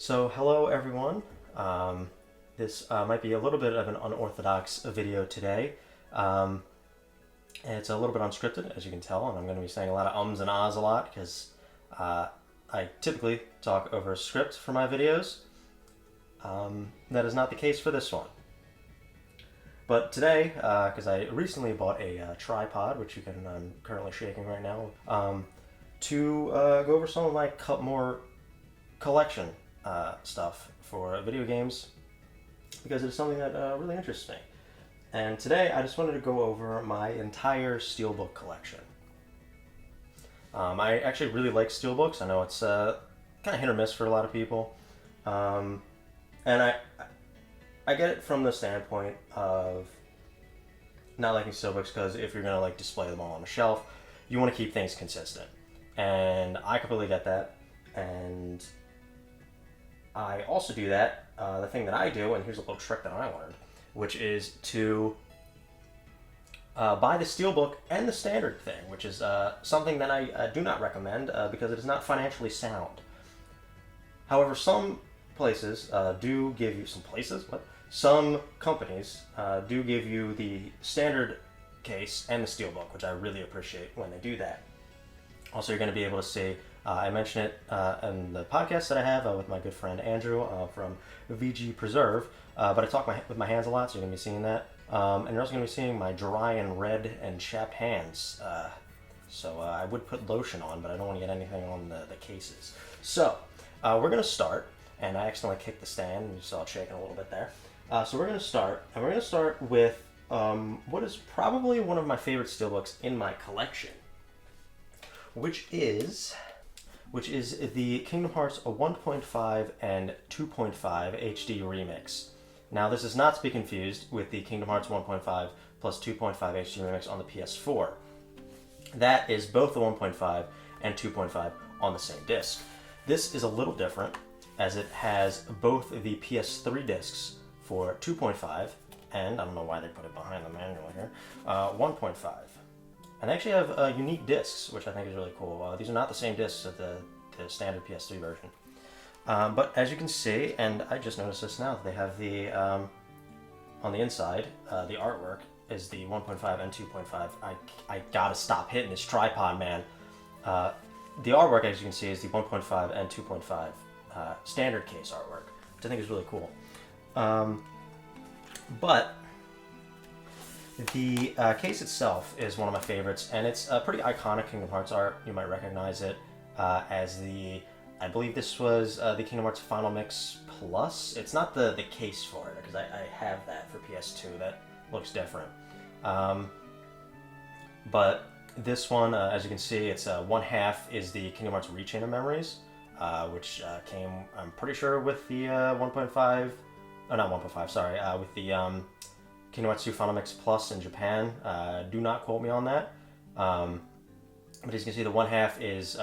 So hello everyone. This might be a little bit of an unorthodox video today. It's a little bit unscripted, as you can tell, and I'm going to be saying a lot of ums and ahs a lot because I typically talk over script for my videos. That is not the case for this one. But today, because I recently bought a tripod, which I'm currently shaking right now, to go over some of my more collection stuff for video games, because it is something that really interests me. And today I just wanted to go over my entire Steelbook collection. I actually really like Steelbooks. I know it's kind of hit or miss for a lot of people. And I get it from the standpoint of not liking Steelbooks, because if you're going to display them all on a shelf, you want to keep things consistent. And I completely get that. And I also do that. The thing that I do, and here's a little trick that I learned, which is to buy the Steelbook and the standard thing, which is something that I do not recommend because it is not financially sound. However, some places do give you, some companies do give you the standard case and the Steelbook, which I really appreciate when they do that. Also, you're going to be able to see, I mentioned it in the podcast that I have with my good friend Andrew from VG Preserve, but I talk with my hands a lot, so you're going to be seeing that. And you're also going to be seeing my dry and red and chapped hands. So I would put lotion on, but I don't want to get anything on the cases. So we're going to start, and I accidentally kicked the stand, and you saw it shaking a little bit there. So we're going to start, and we're going to start with what is probably one of my favorite Steelbooks in my collection, which is the Kingdom Hearts 1.5 and 2.5 HD remix. Now, this is not to be confused with the Kingdom Hearts 1.5 plus 2.5 HD remix on the PS4. That is both the 1.5 and 2.5 on the same disc. This is a little different, as it has both the PS3 discs for 2.5, and I don't know why they put it behind the manual here, 1.5. And they actually have unique discs, which I think is really cool. These are not the same discs as the standard PS3 version. But as you can see, and I just noticed this now, they have the, on the inside, the artwork is the 1.5 and 2.5. I gotta stop hitting this tripod, man. The artwork, as you can see, is the 1.5 and 2.5 standard case artwork, which I think is really cool. But the case itself is one of my favorites, and it's a pretty iconic Kingdom Hearts art. You might recognize it as I believe this was the Kingdom Hearts Final Mix Plus. It's not the case for it, because I have that for PS2. That looks different. But this one, as you can see, it's one half is the Kingdom Hearts Rechain of Memories, which came, I'm pretty sure, with the 1.5, oh, not 1.5, sorry, with the Kingdom Hearts 2 Final Mix Plus in Japan. Do not quote me on that. But as you can see, the one half is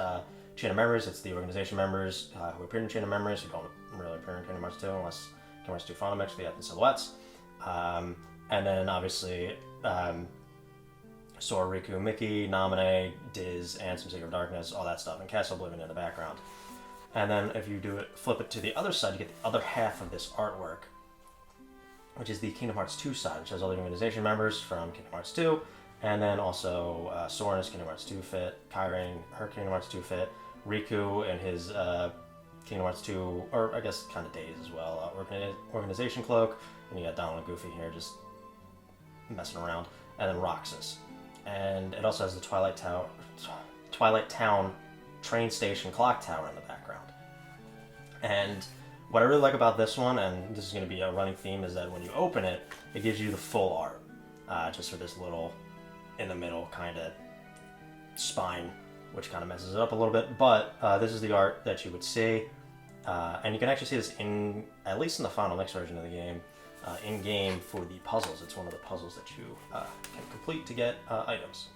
Chain of Memories. It's the organization members who appeared in Chain of Memories, who don't really appear in Kingdom Hearts 2 unless Kingdom Hearts 2 Final Mix, the silhouettes. And then obviously Sora, Riku, Mickey, Naminé, Diz, and some Secret of Darkness, all that stuff, and Castle Oblivion in the background. And then if you flip it to the other side, you get the other half of this artwork, which is the Kingdom Hearts 2 side, which has all the organization members from Kingdom Hearts 2, and then also Sora in his Kingdom Hearts 2 fit, Kairi in her Kingdom Hearts 2 fit, Riku in his Kingdom Hearts 2, or I guess kind of Days as well, organization cloak, and you got Donald and Goofy here just messing around, and then Roxas. And it also has the Twilight Town train station clock tower in the background. And what I really like about this one, and this is going to be a running theme, is that when you open it, it gives you the full art, just for this little in the middle kind of spine, which kind of messes it up a little bit. But this is the art that you would see, and you can actually see this at least in the Final Mix version of the game, in-game for the puzzles. It's one of the puzzles that you can complete to get items.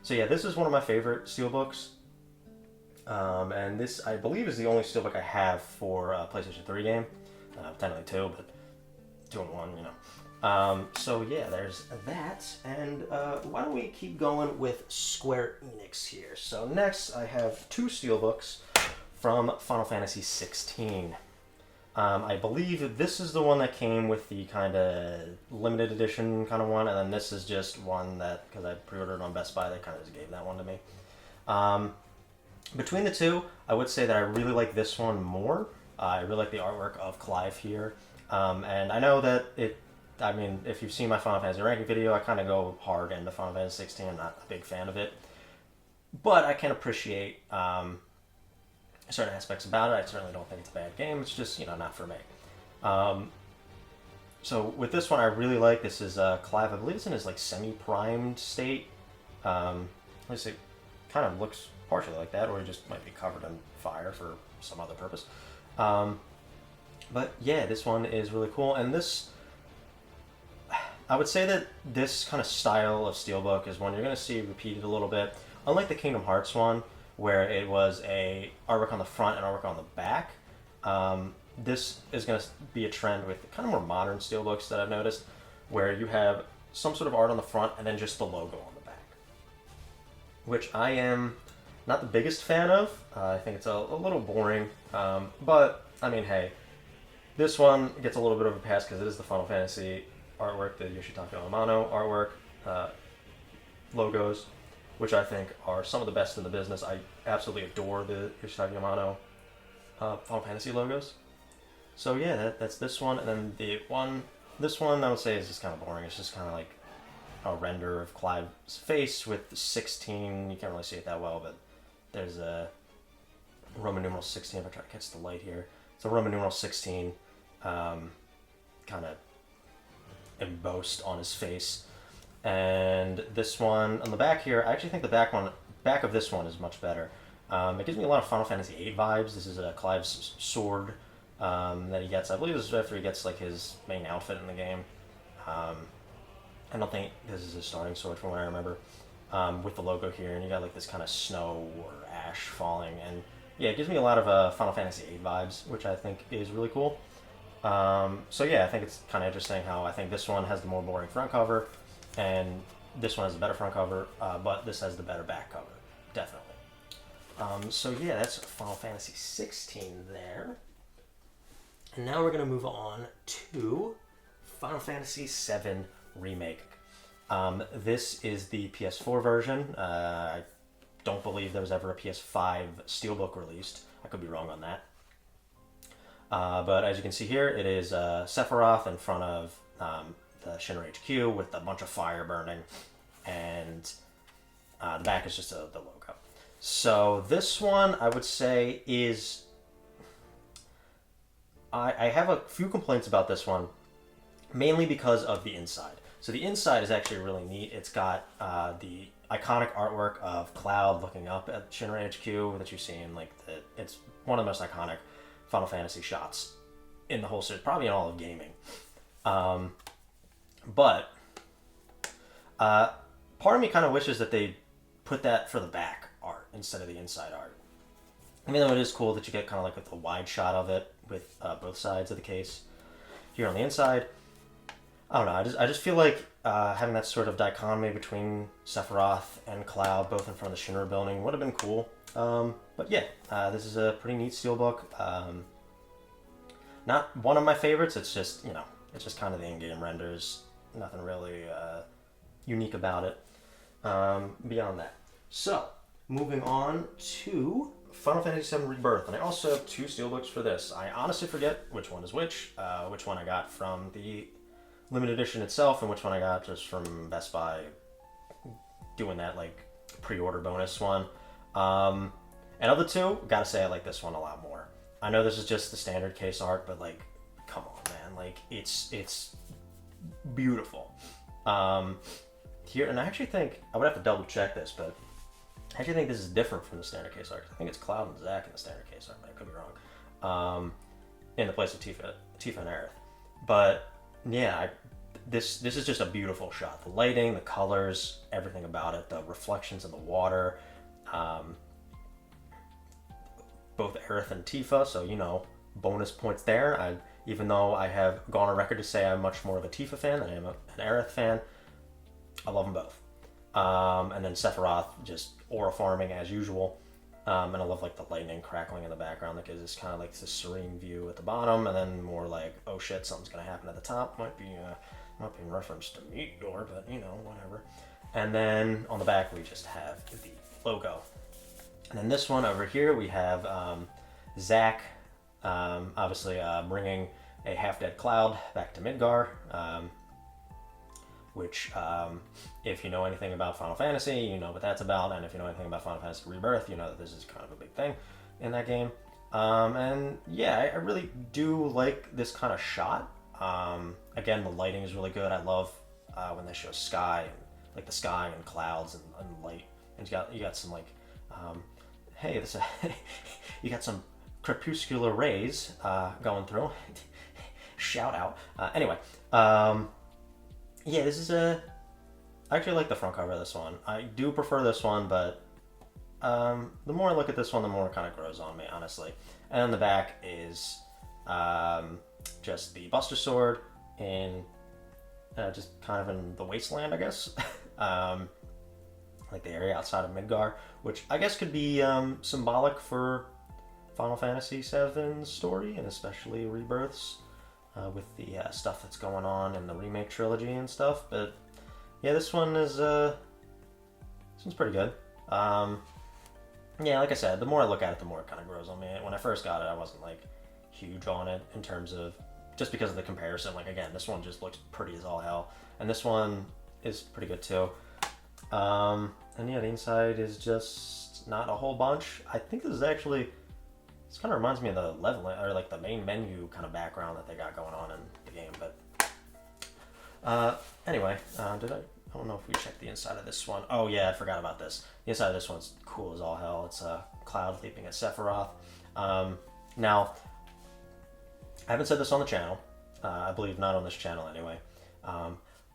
So yeah, this is one of my favorite Steelbooks. And this, I believe, is the only Steelbook I have for a PlayStation 3 game. Technically 2, but 2 and 1, you know. So yeah, there's that. And why don't we keep going with Square Enix here. So next, I have two Steelbooks from Final Fantasy XVI. I believe this is the one that came with the kind of limited edition kind of one, and then this is just one that, because I pre-ordered on Best Buy, they kind of just gave that one to me. Between the two, I would say that I really like this one more. I really like the artwork of Clive here. And I know that I mean, if you've seen my Final Fantasy ranking video, I kind of go hard into Final Fantasy 16. I'm not a big fan of it. But I can appreciate certain aspects about it. I certainly don't think it's a bad game. It's just, not for me. So with this one, I really like. This is Clive. I believe it's in his semi-primed state. At least it kind of looks partially like that, or he just might be covered in fire for some other purpose. But yeah, this one is really cool. And I would say that this kind of style of Steelbook is one you're going to see repeated a little bit. Unlike the Kingdom Hearts one, where it was a artwork on the front and artwork on the back, this is going to be a trend with kind of more modern Steelbooks that I've noticed, where you have some sort of art on the front and then just the logo on the back, which I am not the biggest fan of. I think it's a little boring, but I mean, hey, this one gets a little bit of a pass because it is the Final Fantasy artwork, the Yoshitaka Amano artwork, logos, which I think are some of the best in the business. I absolutely adore the Yoshitaka Amano Final Fantasy logos. So yeah, that's this one, and then this one I would say is just kind of boring. It's just kind of like a render of Clive's face with 16. You can't really see it that well, but there's a Roman numeral 16. If I try to catch the light here, it's a Roman numeral 16 kind of embossed on his face. And this one on the back here, I actually think the back of this one is much better. It gives me a lot of Final Fantasy VIII vibes. This is Clive's sword that he gets. I believe this is after he gets his main outfit in the game. I don't think this is his starting sword from what I remember. With the logo here, and you got this kind of snow or ash falling, and yeah, it gives me a lot of Final Fantasy VIII vibes, which I think is really cool. So yeah, I think it's kind of interesting how I think this one has the more boring front cover, and this one has a better front cover, but this has the better back cover, definitely. So yeah, that's Final Fantasy 16 there. And now we're going to move on to Final Fantasy 7 Remake. This is the PS4 version. I don't believe there was ever a PS5 Steelbook released. I could be wrong on that. But as you can see here, it is Sephiroth in front of the Shinra HQ with a bunch of fire burning, and the back is just the logo. So this one, I would say, is... I have a few complaints about this one, mainly because of the inside. So the inside is actually really neat. It's got the iconic artwork of Cloud looking up at Shinra HQ that you see in it's one of the most iconic Final Fantasy shots in the whole series, probably in all of gaming. But part of me kind of wishes that they put that for the back art instead of the inside art. Even though it is cool that you get kind of with a wide shot of it with both sides of the case. Here on the inside, I don't know. I just feel like having that sort of dichotomy between Sephiroth and Cloud, both in front of the Shinra building, would have been cool. But yeah, this is a pretty neat Steelbook. Not one of my favorites. It's just it's just kind of the in-game renders. Nothing really unique about it. Beyond that, so moving on to Final Fantasy VII Rebirth, and I also have two Steelbooks for this. I honestly forget which one is which one I got from the limited edition itself, and which one I got just from Best Buy doing that pre-order bonus one. And of the two, gotta say I like this one a lot more. I know this is just the standard case art, but come on, man, it's beautiful. Here, and I actually think I would have to double check this, but I actually think this is different from the standard case art. I think it's Cloud and Zack in the standard case art, but I could be wrong. In the place of Tifa and Aerith. But yeah, this is just a beautiful shot. The lighting, the colors, everything about it, the reflections in the water. Both Aerith and Tifa, so bonus points there. Even though I have gone on record to say I'm much more of a Tifa fan than I am an Aerith fan, I love them both. And then Sephiroth, just aura farming as usual. And I love like the lightning crackling in the background that gives this kind of like this serene view at the bottom, and then more like, oh shit, something's gonna happen at the top. Might be in reference to Meteor, but you know, whatever. And then on the back we just have the logo. And then this one over here we have Zack, obviously bringing a half-dead Cloud back to Midgar, which if you know anything about Final Fantasy, you know what that's about, and if you know anything about Final Fantasy Rebirth, you know that this is kind of a big thing in that game. And yeah, I really do like this kind of shot. Again, the lighting is really good. I love when they show sky, and, like the sky and clouds and light, and you got some like, hey, this you got some crepuscular rays going through. Shout out. Anyway, yeah, this is I actually like the front cover of this one. I do prefer this one, but the more I look at this one, the more it kind of grows on me, honestly. And then the back is just the Buster Sword in just kind of in the wasteland, I guess. Like the area outside of Midgar, which I guess could be symbolic for Final Fantasy VII's story, and especially Rebirth's, with the stuff that's going on in the Remake trilogy and stuff. But yeah, this one is this one's pretty good. Yeah, like I said, the more I look at it, the more it kind of grows on me. When I first got it, I wasn't like huge on it in terms of just because of the comparison. Like again, this one just looks pretty as all hell, and this one is pretty good too. And yeah, the inside is just not a whole bunch. I think this is actually, this kind of reminds me of the leveling, or like the main menu kind of background that they got going on in the game. But anyway, I don't know if we checked the inside of this one. Oh yeah, I forgot about this. The inside of this one's cool as all hell. It's a Cloud leaping at Sephiroth. Now, I haven't said this on the channel. I believe not on this channel anyway.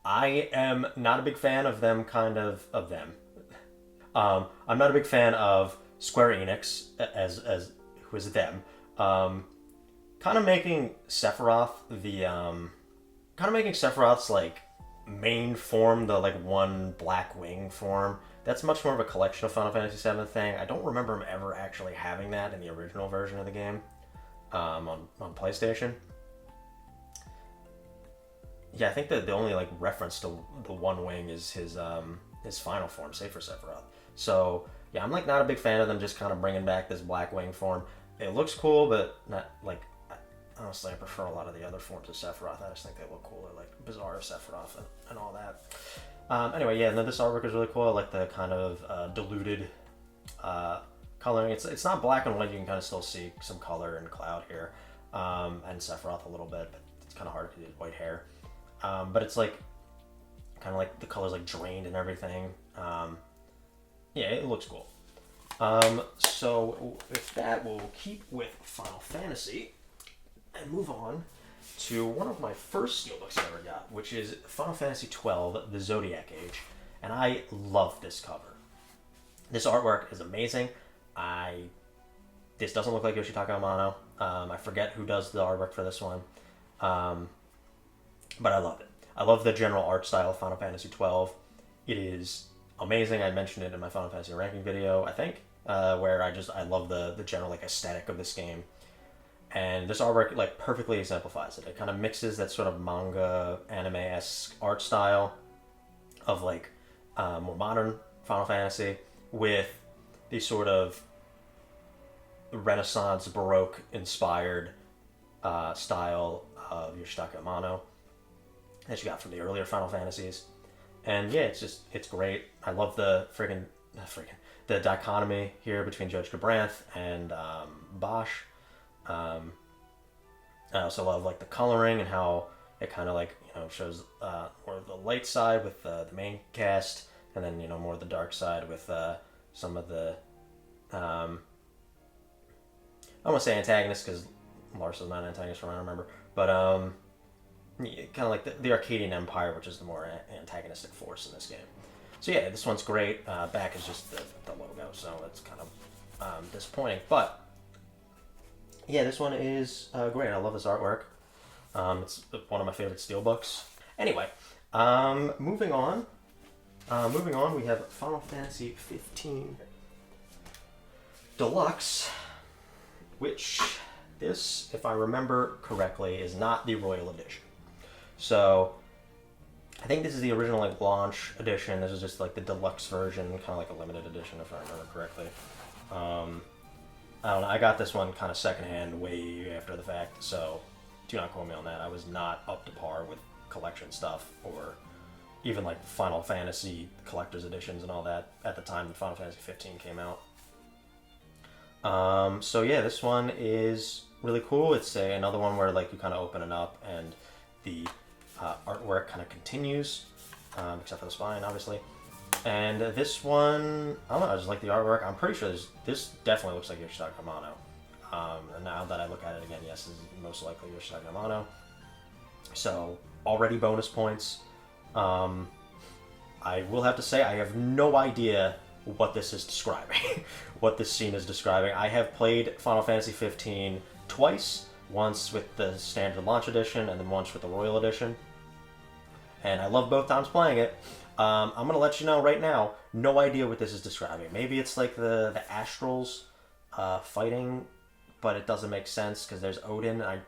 I am not a big fan of them, I'm not a big fan of Square Enix as who is them. Kind of making Sephiroth Sephiroth's like main form, the like one black wing form. That's much more of a collection of Final Fantasy VII thing. I don't remember him ever actually having that in the original version of the game on PlayStation. Yeah, I think that the only like reference to the one wing is his final form, save for Sephiroth. So yeah, I'm like not a big fan of them just kind of bringing back this black wing form. It looks cool, but not like, honestly, I prefer a lot of the other forms of Sephiroth. I just think they look cooler, like Bizarre Sephiroth and all that. Anyway, yeah, no, this artwork is really cool. I like the kind of diluted coloring. It's not black and white. You can kind of still see some color in Cloud here, and Sephiroth a little bit, but it's kind of hard because he has white hair. But it's like kind of like the colors like drained and everything. Yeah, it looks cool. So with that, we'll keep with Final Fantasy and move on to one of my first Steelbooks I ever got, which is Final Fantasy XII, The Zodiac Age. And I love this cover. This artwork is amazing. This doesn't look like Yoshitaka Amano. I forget who does the artwork for this one. But I love it. I love the general art style of Final Fantasy XII. It is amazing. I mentioned it in my Final Fantasy ranking video, I think, where I love the general like aesthetic of this game. And this artwork like perfectly exemplifies it. It kind of mixes that sort of manga anime-esque art style of like more modern Final Fantasy with the sort of Renaissance Baroque inspired style of Yoshitaka Amano that you got from the earlier Final Fantasies. And yeah, it's great. I love the the dichotomy here between Judge Cabranth and Bosch. I also love like the coloring and how it kind of like, you know, shows more of the light side with the main cast, and then, you know, more of the dark side with some of the I don't want to say antagonists because Lars is not an antagonist from what I remember, but kind of like the Arcadian Empire, which is the more antagonistic force in this game. So yeah, this one's great. Back is just the logo, so it's kind of disappointing. But yeah, this one is great. I love this artwork. It's one of my favorite Steelbooks. Anyway, moving on. We have Final Fantasy 15. Deluxe, which this, if I remember correctly, is not the Royal Edition. So I think this is the original like launch edition. This is just like the deluxe version, kind of like a limited edition, if I remember correctly. I don't know. I got this one kind of secondhand, way after the fact. So do not quote me on that. I was not up to par with collection stuff or even like Final Fantasy collector's editions and all that at the time that Final Fantasy 15 came out. So yeah, this one is really cool. It's another one where like you kind of open it up and the artwork kind of continues, except for the spine, obviously. And this one, I don't know, I just like the artwork. I'm pretty sure this definitely looks like Yoshitaka Amano. And now that I look at it again, yes, this is most likely Yoshitaka Amano. So already bonus points. I will have to say I have no idea what this is describing, what this scene is describing. I have played Final Fantasy 15 twice, once with the standard launch edition and then once with the Royal edition. And I love both times playing it. I'm going to let you know right now, no idea what this is describing. Maybe it's like the Astrals fighting, but it doesn't make sense because there's Odin. I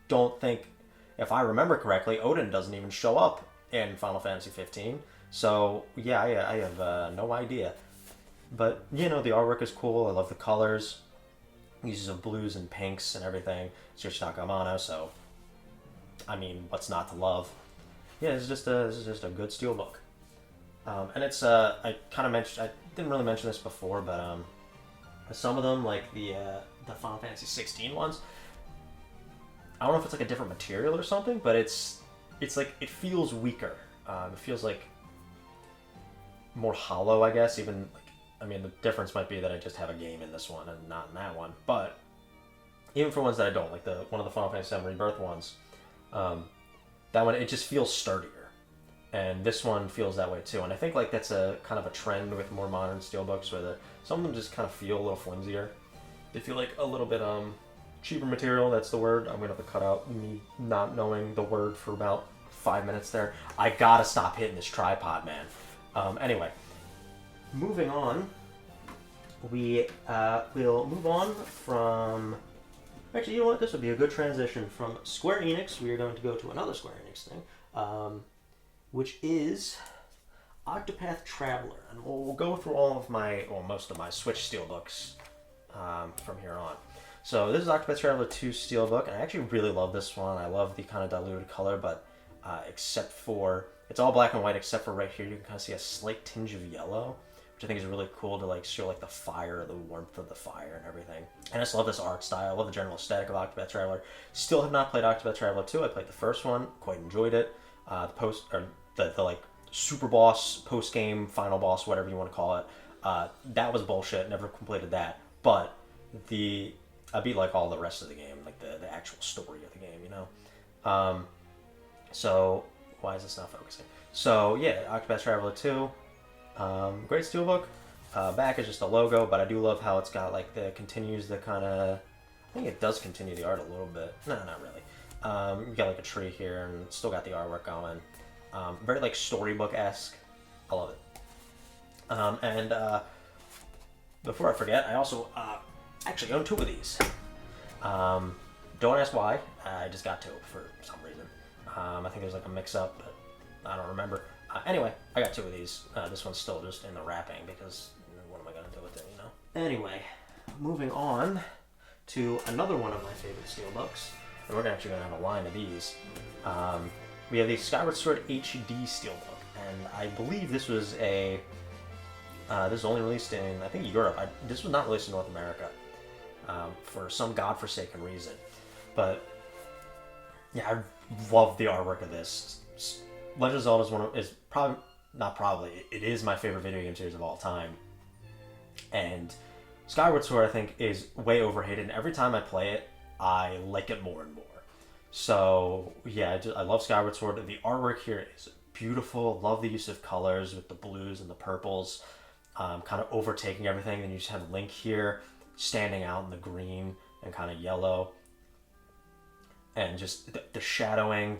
don't think, if I remember correctly, Odin doesn't even show up in Final Fantasy 15. So yeah, I have no idea. But, you know, the artwork is cool. I love the colors. Uses of blues and pinks and everything. It's Yoshitaka Amano, so I mean, what's not to love? Yeah, this is just a good steelbook. And it's I kind of mentioned, I didn't really mention this before, but some of them, like the Final Fantasy 16 ones, I don't know if it's like a different material or something, but it's like it feels weaker. It feels like more hollow, I guess. Even like, I mean, the difference might be that I just have a game in this one and not in that one. But even for ones that I don't, like one of the Final Fantasy VII Rebirth ones, that one, it just feels sturdier. And this one feels that way too. And I think like that's a kind of a trend with more modern steelbooks, where some of them just kind of feel a little flimsier. They feel like a little bit cheaper material. That's the word. I'm gonna have to cut out me not knowing the word for about 5 minutes there. I gotta stop hitting this tripod, man. Anyway, moving on. We will move on from. Actually, you know what? This would be a good transition from Square Enix. We are going to go to another Square Enix thing, which is Octopath Traveler, and we'll go through most of my Switch steelbooks from here on. So this is Octopath Traveler 2 steelbook, and I actually really love this one. I love the kind of diluted color, but except for it's all black and white, except for right here, you can kind of see a slight tinge of yellow, which I think is really cool to like show like the fire, the warmth of the fire and everything. And I just love this art style. I love the general aesthetic of Octopath Traveler. Still have not played Octopath Traveler 2. I played the first one, quite enjoyed it. The like super boss, post game, final boss, whatever you want to call it. That was bullshit. Never completed that. But I beat like all the rest of the game, like the actual story of the game, you know. So why is this not focusing? So yeah, Octopath Traveler 2. Great steelbook. Back is just a logo, but I do love how it's got like continues the kind of. I think it does continue the art a little bit. No, not really. You got like a tree here, and still got the artwork going. Very like storybook-esque. I love it. And before I forget, I also actually own 2 of these. Don't ask why. I just got 2 for some reason. I think there's like a mix-up, but I don't remember. Anyway, I got 2 of these. This one's still just in the wrapping because what am I going to do with it, you know? Anyway, moving on to another one of my favorite steelbooks. And we're actually going to have a line of these. We have the Skyward Sword HD steelbook. And I believe this was this was only released in, I think, Europe. This was not released in North America for some godforsaken reason. But yeah, I love the artwork of this. Legend of Zelda is my favorite video game series of all time. And Skyward Sword, I think, is way overhated, and every time I play it, I like it more and more. So yeah, I love Skyward Sword. The artwork here is beautiful. Love the use of colors with the blues and the purples, kind of overtaking everything. Then you just have Link here standing out in the green and kind of yellow, and just the shadowing,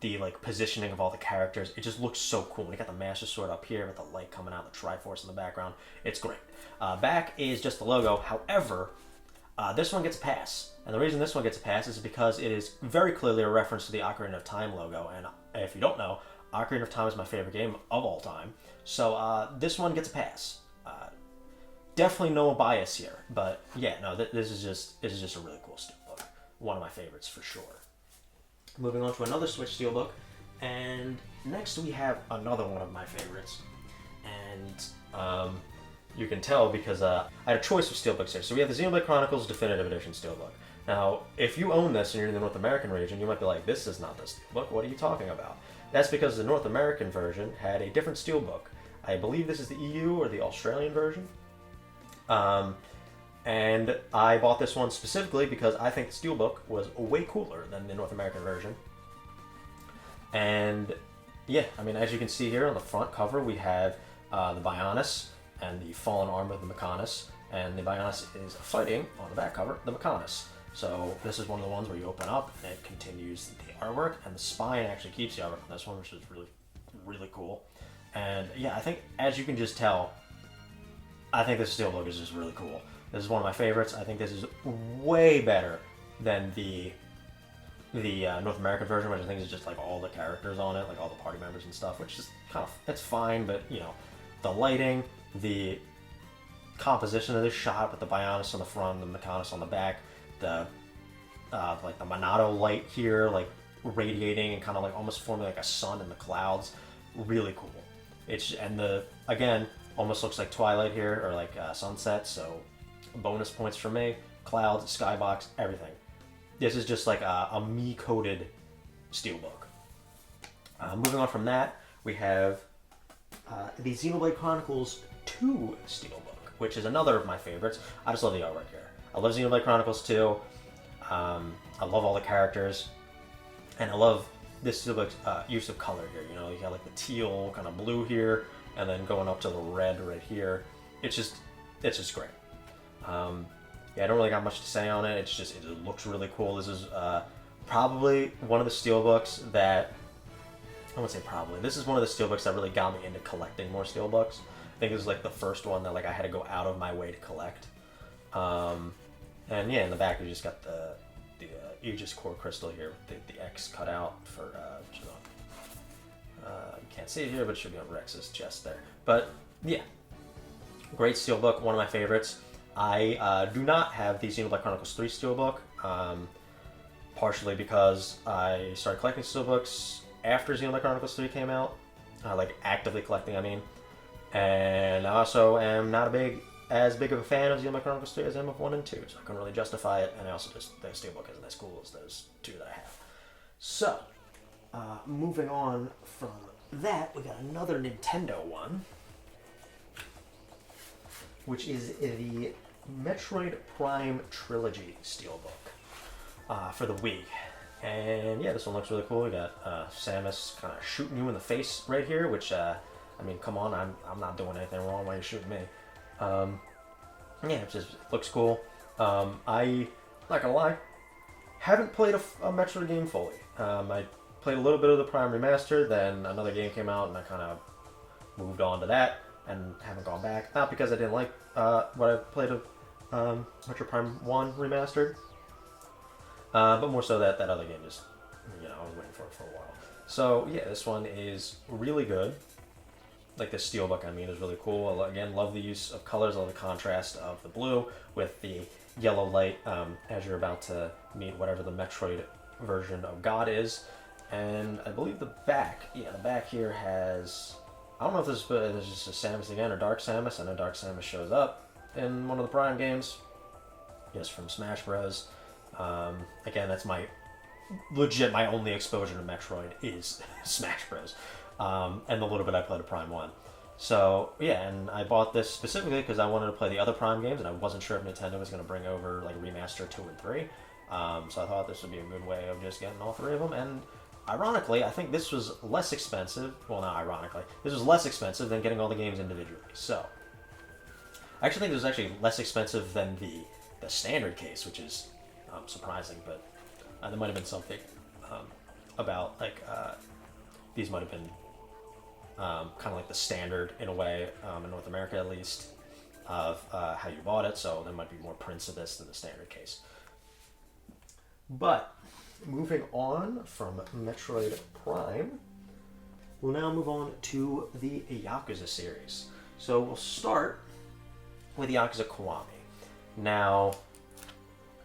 the like positioning of all the characters. It just looks so cool. We got the Master Sword up here with the light coming out, the Triforce in the background. It's great. Back is just the logo. However, this one gets a pass. And the reason this one gets a pass is because it is very clearly a reference to the Ocarina of Time logo. And if you don't know, Ocarina of Time is my favorite game of all time. So this one gets a pass. Definitely no bias here. But yeah, no, this is just a really cool Steelbook. One of my favorites for sure. Moving on to another Switch Steelbook, and next we have another one of my favorites, and you can tell because I had a choice of Steelbooks here. So we have the Xenoblade Chronicles Definitive Edition Steelbook. Now, if you own this and you're in the North American region, you might be like, this is not the Steelbook, what are you talking about? That's because the North American version had a different Steelbook. I believe this is the EU or the Australian version. And I bought this one specifically because I think the Steelbook was way cooler than the North American version. And yeah, I mean, as you can see here on the front cover, we have the Bionis and the fallen arm of the Mechonis. And the Bionis is fighting, on the back cover, the Mechonis. So this is one of the ones where you open up and it continues the artwork, and the spine actually keeps the artwork on this one, which is really, really cool. And yeah, I think, as you can just tell, I think this Steelbook is just really cool. This is one of my favorites. I think this is way better than the North American version, which I think is just like all the characters on it, like all the party members and stuff, which is kind of, it's fine, but you know, the lighting, the composition of this shot with the Bionis on the front, the Mechonis on the back, the like the Monado light here, like radiating and kind of like almost forming like a sun in the clouds, really cool. It's, and the, again, almost looks like Twilight here, or like sunset, so bonus points for me. Clouds, skybox, everything. This is just like a me-coded Steelbook. Moving on from that, we have the Xenoblade Chronicles 2 Steelbook, which is another of my favorites. I just love the artwork here. I love Xenoblade Chronicles 2. I love all the characters. And I love this Steelbook's use of color here. You know, you got like the teal, kind of blue here, and then going up to the red right here. It's just great. Yeah, I don't really got much to say on it. It just looks really cool. This is probably one of the Steelbooks that, I wouldn't say probably, this is one of the Steelbooks that really got me into collecting more Steelbooks. I think it was like the first one that like I had to go out of my way to collect. And yeah, in the back you just got the Aegis Core Crystal here with the X cut out for, you can't see it here, but it should be on Rex's chest there. But yeah, great Steelbook, one of my favorites. I do not have the Xenoblade Chronicles 3 Steelbook, partially because I started collecting Steelbooks after Xenoblade Chronicles 3 came out, like actively collecting, I mean. And I also am not as big of a fan of Xenoblade Chronicles 3 as I am of 1 and 2, so I couldn't really justify it, and I also just, the Steelbook isn't as cool as those two that I have. So, moving on from that, we got another Nintendo one, which is the Metroid Prime Trilogy Steelbook for the Wii. And yeah, this one looks really cool. We got Samus kind of shooting you in the face right here, which, I mean, come on, I'm not doing anything wrong while you're shooting me. Yeah, it just looks cool. I, not gonna lie, haven't played a Metroid game fully. I played a little bit of the Prime Remaster, then another game came out, and I kind of moved on to that, and haven't gone back. Not because I didn't like what I played of Metroid Prime 1 Remastered, but more so that other game just, you know, I was waiting for it for a while. So yeah, this one is really good. Like the Steelbook, I mean, is really cool. Again, love the use of colors, love the contrast of the blue with the yellow light as you're about to meet whatever the Metroid version of God is. And I believe the back, yeah, the back here has, I don't know if this is just a Samus again or Dark Samus. I know Dark Samus shows up in one of the Prime games. Yes, from Smash Bros. Again, that's my only exposure to Metroid is Smash Bros. And the little bit I played of Prime 1. So, yeah, and I bought this specifically because I wanted to play the other Prime games, and I wasn't sure if Nintendo was going to bring over, like, Remaster 2 and 3. So I thought this would be a good way of just getting all three of them, and ironically, I think this was less expensive, well, not ironically, this was less expensive than getting all the games individually. So, I actually think this was actually less expensive than the standard case, which is surprising, but there might have been something about like these might have been kind of like the standard in a way, in North America at least, of how you bought it. So there might be more prints of this than the standard case. But moving on from Metroid Prime, we'll now move on to the Yakuza series. So we'll start with Yakuza Kiwami. Now,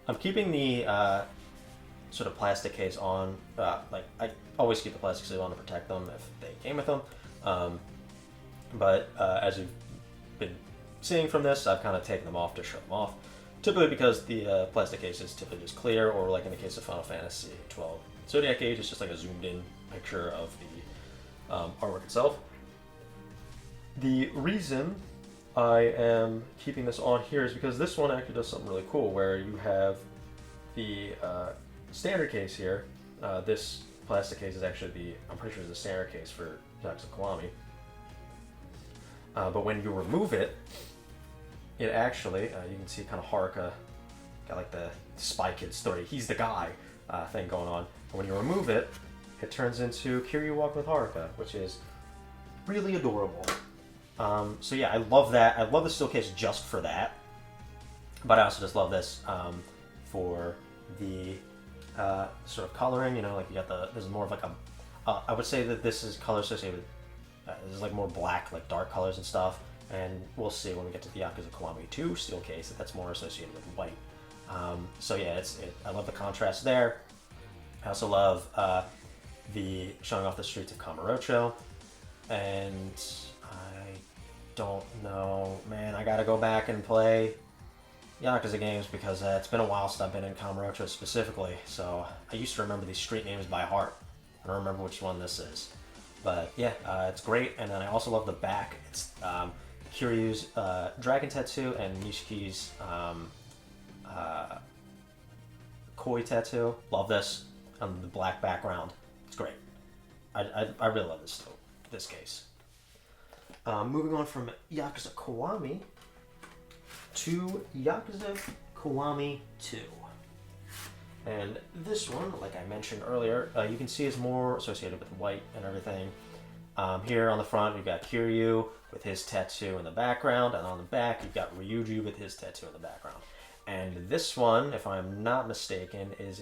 I'm keeping the sort of plastic case on. Like, I always keep the plastic case on to protect them if they came with them. But as you've been seeing from this, I've kind of taken them off to show them off. Typically because the plastic case is typically just clear, or like in the case of Final Fantasy 12 Zodiac Age, it's just like a zoomed in picture of the artwork itself. The reason I am keeping this on here is because this one actually does something really cool, where you have the standard case here. This plastic case is actually I'm pretty sure is the standard case for Yakuza Kiwami. But when you remove it, it actually, you can see kind of Haruka got like the Spy Kid story, he's the guy thing going on. And when you remove it, it turns into Kiryu walking with Haruka, which is really adorable. So yeah, I love that. I love the steel case just for that. But I also just love this for the sort of coloring. You know, like you got this is more of like I would say that this is color associated with, this is like more black, like dark colors and stuff. And we'll see when we get to the Yakuza Kiwami 2 steel case that's more associated with white. So yeah, I love the contrast there. I also love the showing off the streets of Kamurocho. And I don't know, man, I gotta go back and play Yakuza games because it's been a while since I've been in Kamurocho specifically. So I used to remember these street names by heart. I don't remember which one this is. But yeah, it's great. And then I also love the back. It's Kiryu's dragon tattoo and Nishiki's koi tattoo. Love this on the black background. It's great. I really love this case. Moving on from Yakuza Kiwami to Yakuza Kiwami 2. And this one, like I mentioned earlier, you can see is more associated with white and everything. Here on the front, you've got Kiryu with his tattoo in the background, and on the back, you've got Ryuji with his tattoo in the background. And this one, if I'm not mistaken, is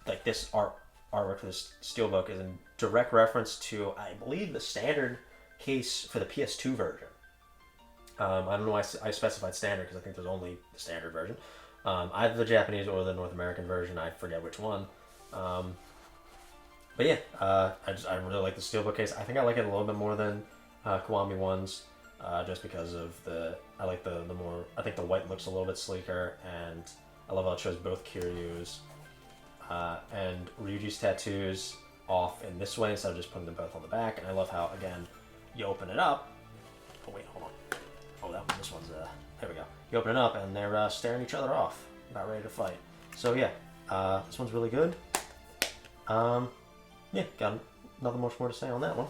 like this artwork for this Steelbook is in direct reference to, I believe, the standard case for the PS2 version. I don't know why I specified standard, because I think there's only the standard version. Either the Japanese or the North American version, I forget which one. But yeah, I really like the Steelbook case. I think I like it a little bit more than Kiwami ones, just because of I like the more, I think the white looks a little bit sleeker, and I love how it shows both Kiryu's and Ryuji's tattoos off in this way instead of just putting them both on the back. And I love how, again, you open it up. Oh wait, hold on. Oh, this one's there we go. You open it up and they're staring each other off, about ready to fight. So yeah, this one's really good. Yeah, got nothing much more to say on that one.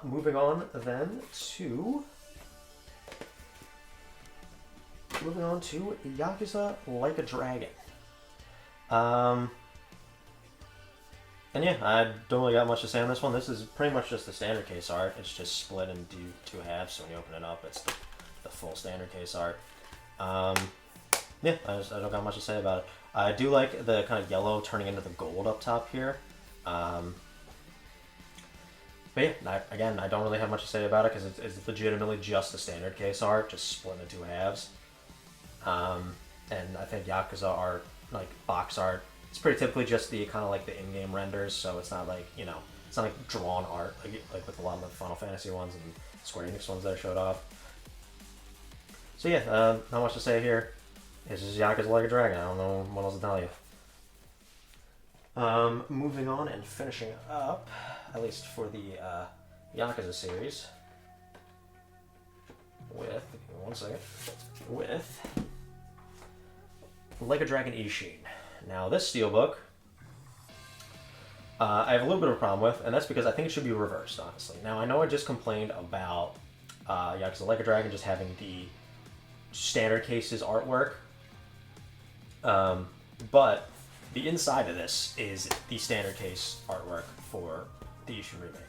Moving on then to Yakuza Like a Dragon. And yeah, I don't really got much to say on this one. This is pretty much just the standard case art. It's just split into two halves, so when you open it up, it's the full standard case art. Yeah, I don't got much to say about it. I do like the kind of yellow turning into the gold up top here. But yeah, again, I don't really have much to say about it because it's legitimately just the standard case art, just split into two halves. And I think Yakuza art, like box art, it's pretty typically just the kind of like the in-game renders, so it's not like, you know, it's not like drawn art like with a lot of the Final Fantasy ones and Square Enix ones that I showed off. So yeah, not much to say here. It's just Yakuza Like a Dragon. I don't know what else to tell you. Moving on and finishing up, at least for the Yakuza series, with, with Like a Dragon Ishin. Now this Steelbook, I have a little bit of a problem with, and that's because I think it should be reversed, honestly. Now I know I just complained about Yakuza Like a Dragon just having the standard cases artwork, but the inside of this is the standard case artwork for the issue Remake.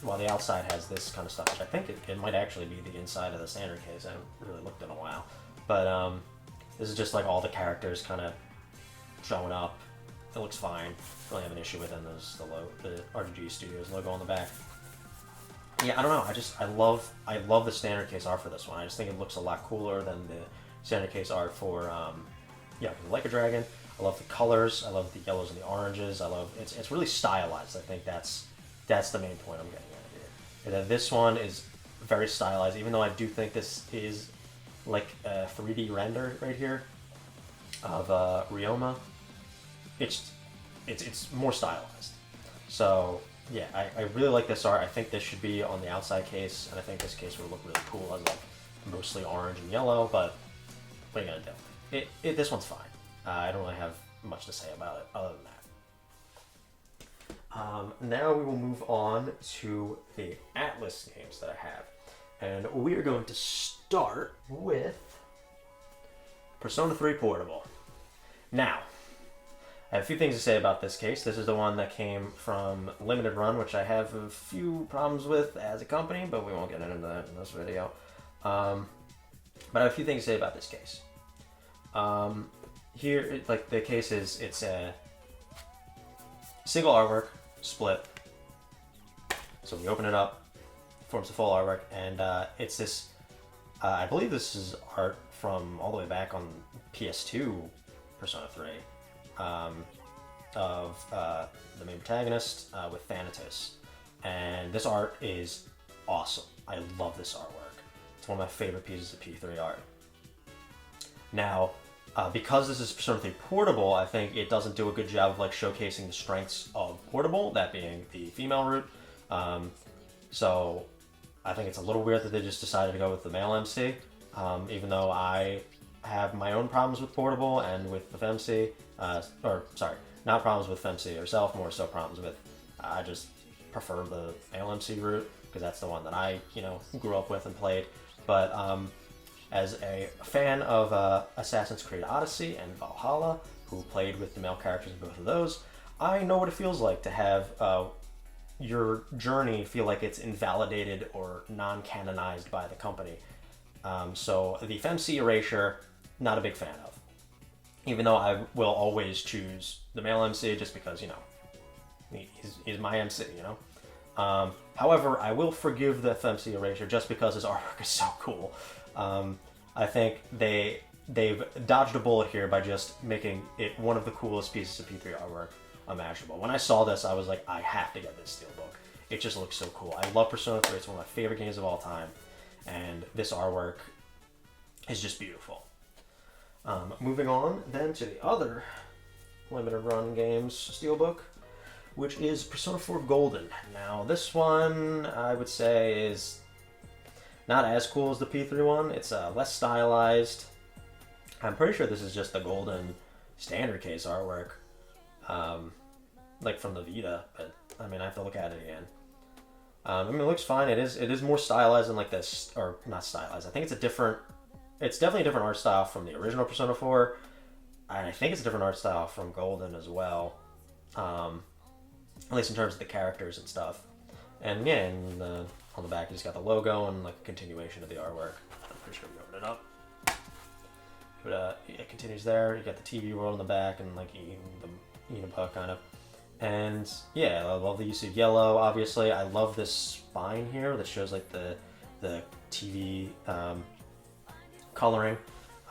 While the outside has this kind of stuff, which I think it might actually be the inside of the standard case. I haven't really looked in a while. But this is just like all the characters kind of showing up. It looks fine. Don't really have an issue with it. And there's the RGG Studios logo on the back. Yeah, I don't know. I love the standard case art for this one. I just think it looks a lot cooler than the standard case art for Like a Dragon. I love the colors. I love the yellows and the oranges. I love it's really stylized. I think that's the main point I'm getting at here. And then this one is very stylized, even though I do think this is like a 3D render right here of Ryoma. It's more stylized. So yeah, I really like this art. I think this should be on the outside case, and I think this case would look really cool as like mostly orange and yellow. But what are you gonna do? This one's fine. I don't really have much to say about it other than that. Now we will move on to the Atlas games that I have. And we are going to start with Persona 3 Portable. Now, I have a few things to say about this case. This is the one that came from Limited Run, which I have a few problems with as a company, but we won't get into that in this video. But I have a few things to say about this case. Here, like the case is, it's a single artwork, split. So we open it up, forms the full artwork, and it's this, I believe this is art from all the way back on PS2 Persona 3, of the main protagonist with Thanatos. And this art is awesome. I love this artwork. It's one of my favorite pieces of P3 art. Now, because this is Persona 3 Portable, I think it doesn't do a good job of like showcasing the strengths of Portable, that being the female route. So I think it's a little weird that they just decided to go with the male MC, even though I have my own problems with Portable and with the FemC, not problems with FemC herself, more so problems with, I just prefer the male MC route, because that's the one that I, grew up with and played. But as a fan of Assassin's Creed Odyssey and Valhalla, who played with the male characters in both of those, I know what it feels like to have your journey feel like it's invalidated or non-canonized by the company. So the FemC erasure, not a big fan of. Even though I will always choose the male MC just because, he's my MC, However, I will forgive the FemC erasure just because his artwork is so cool. I think they've dodged a bullet here by just making it one of the coolest pieces of P3 artwork imaginable. When I saw this, I was like, I have to get this Steelbook. It just looks so cool. I love Persona 3. It's one of my favorite games of all time. And this artwork is just beautiful. Moving on then to the other limited run games Steelbook, which is Persona 4 Golden. Now this one I would say is not as cool as the P3 one. It's less stylized. I'm pretty sure this is just the Golden standard case artwork, like from the Vita, but I mean I have to look at it again. It looks fine. It is more stylized than like this, or not stylized. I think it's definitely a different art style from the original Persona 4, and I think it's a different art style from Golden as well, at least in terms of the characters and stuff. And yeah, on the back you just got the logo and like a continuation of the artwork. I'm pretty sure we opened it up. But it continues there. You got the TV world in the back and like eating a bug kind of. And yeah, I love the use of yellow, obviously. I love this spine here that shows like the TV coloring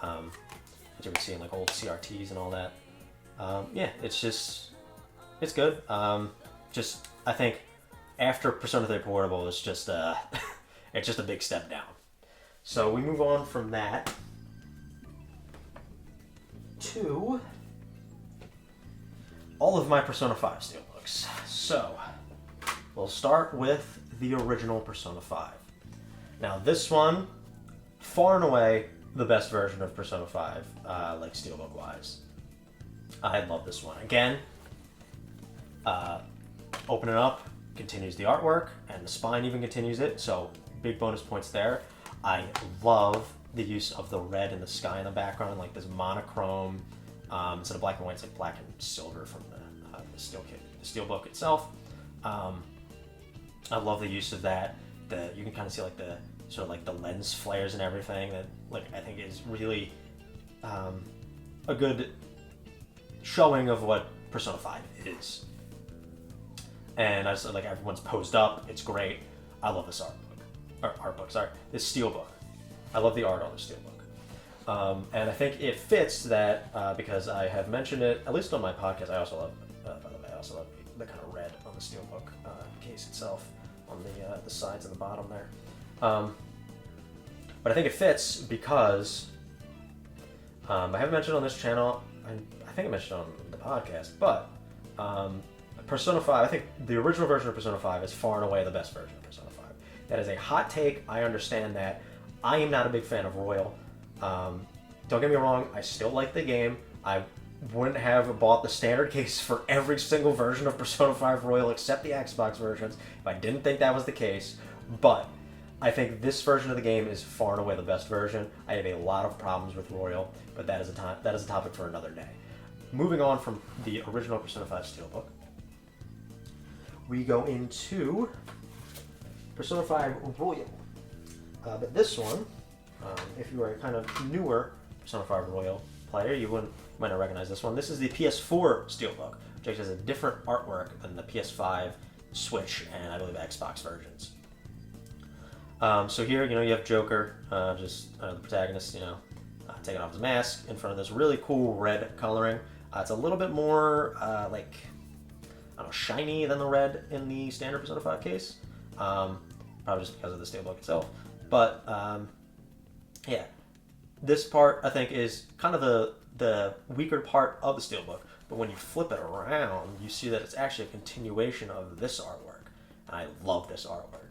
that you would see in like old CRTs and all that. Yeah, it's good. I think after Persona 3 Portable, it's just it's just a big step down. So we move on from that to all of my Persona 5 Steelbooks. So we'll start with the original Persona 5. Now this one, far and away the best version of Persona 5, like Steelbook wise. I love this one. Again, open it up, continues the artwork, and the spine even continues it, so big bonus points there. I love the use of the red in the sky in the background, like this monochrome Instead of black and white, it's like black and silver from the Steelbook itself. I love the use of that. You can kind of see like the sort of like the lens flares and everything that like I think is really a good showing of what Persona 5 is. And I just like everyone's posed up. It's great. I love this this Steelbook. I love the art on the Steelbook. And I think it fits that because I have mentioned it at least on my podcast. I also love, by the way, the kind of red on the Steelbook case itself on the sides and the bottom there. But I think it fits because I haven't mentioned on this channel. I think I mentioned it on the podcast, but Persona 5, I think the original version of Persona 5 is far and away the best version of Persona 5. That is a hot take. I understand that. I am not a big fan of Royal. Don't get me wrong, I still like the game. I wouldn't have bought the standard case for every single version of Persona 5 Royal except the Xbox versions if I didn't think that was the case. But I think this version of the game is far and away the best version. I have a lot of problems with Royal, but that is a topic for another day. Moving on from the original Persona 5 Steelbook, we go into Persona 5 Royal. But this one, if you are a kind of newer Persona 5 Royal player, you might not recognize this one. This is the PS4 Steelbook, which has a different artwork than the PS5, Switch, and I believe Xbox versions. So here, you have Joker, the protagonist, taking off his mask in front of this really cool red coloring. It's a little bit more, shiny than the red in the standard Persona 5 case. Probably just because of the Steelbook itself. But, yeah. This part, I think, is kind of the weaker part of the Steelbook. But when you flip it around, you see that it's actually a continuation of this artwork. And I love this artwork.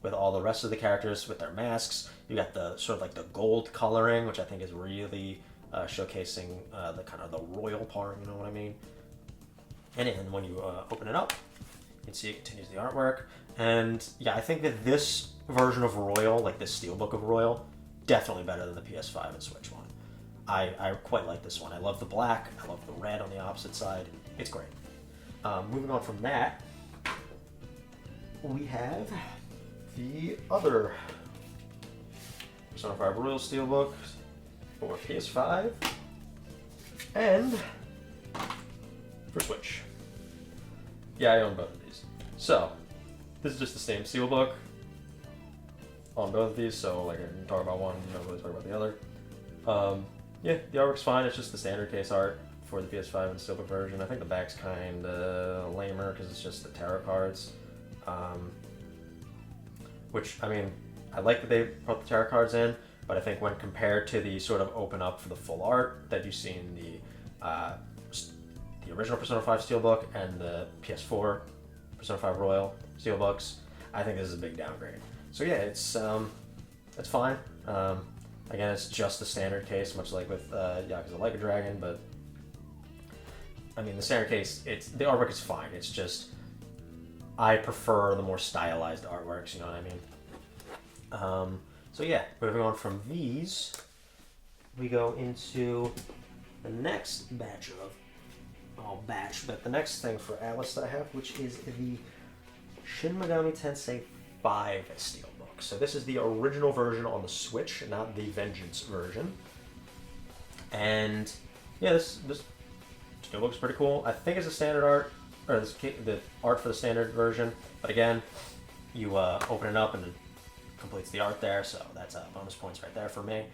With all the rest of the characters with their masks, you got the sort of like the gold coloring, which I think is really showcasing the kind of the royal part, you know what I mean? And then when you open it up, you can see it continues the artwork. And yeah, I think that this version of Royal, like this Steelbook of Royal, definitely better than the PS5 and Switch one. I quite like this one. I love the black, I love the red on the opposite side. It's great. Moving on from that, we have the other Persona 5 Royal Steelbook for PS5 and for Switch. Yeah, I own both of these. So, this is just the same Steelbook on both of these, so like I can talk about one, not really talk about the other. Yeah, the artwork's fine, it's just the standard case art for the PS5 and Steelbook version. I think the back's kind of lamer because it's just the tarot cards. Which, I mean, I like that they put the tarot cards in, but I think when compared to the sort of open up for the full art that you see in the original Persona 5 Steelbook and the PS4 Persona 5 Royal Steelbooks, I think this is a big downgrade. So yeah, it's fine. Again, it's just the standard case, much like with Yakuza Like a Dragon, but I mean, the standard case, the artwork is fine. It's just I prefer the more stylized artworks, you know what I mean? So yeah, moving on from these, we go into the next but the next thing for Alice that I have, which is the Shin Megami Tensei 5 Steelbook. So this is the original version on the Switch, not the Vengeance version. And yeah, this Steelbook's pretty cool. I think it's a standard art, or the art for the standard version. But again, you open it up and it completes the art there, so that's bonus points right there for me.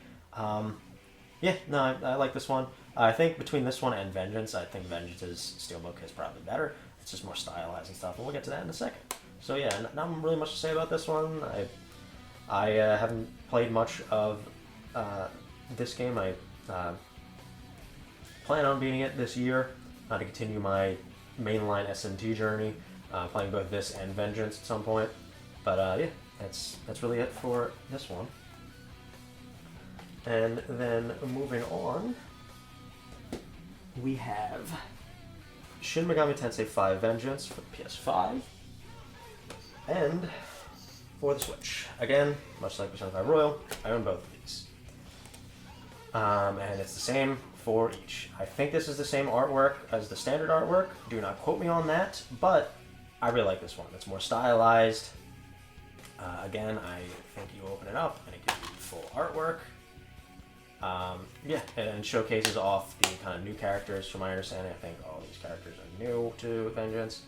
Yeah, no, I like this one. I think between this one and Vengeance, I think Vengeance's Steelbook is probably better. It's just more stylized and stuff, and we'll get to that in a second. So yeah, not really much to say about this one. I haven't played much of this game. I plan on beating it this year to continue my mainline SMT journey, playing both this and Vengeance at some point. But yeah, that's really it for this one. And then moving on, we have Shin Megami Tensei 5 Vengeance for the PS5 and for the Switch. Again, much like Persona 5 Royal, I own both of these. And it's the same for each. I think this is the same artwork as the standard artwork. Do not quote me on that, but I really like this one. It's more stylized. Again, I think you open it up and it gives you full artwork. Yeah, and showcases off the kind of new characters. From my understanding, I think all these characters are new to Vengeance.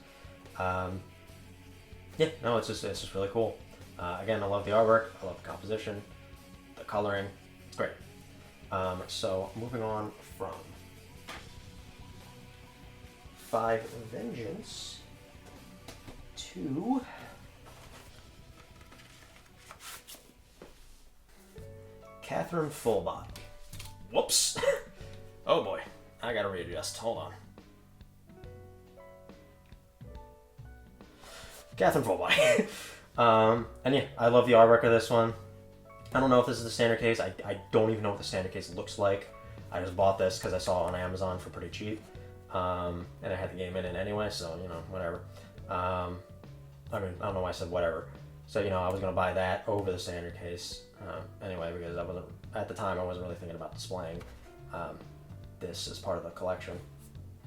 Yeah, no, it's just really cool. Again, I love the artwork. I love the composition, the coloring. It's great. So moving on from 5 Vengeance to Catherine Fullbot. Whoops. Oh boy, I gotta readjust. Hold on. Catherine Fullbot. And yeah, I love the artwork of this one. I don't know if this is the standard case. I don't even know what the standard case looks like. I just bought this because I saw it on Amazon for pretty cheap. And I had the game in it anyway, so, you know, whatever. I mean, I don't know why I said whatever. So, you know, I was going to buy that over the standard case. Anyway, because I wasn't, at the time, I wasn't really thinking about displaying this as part of the collection.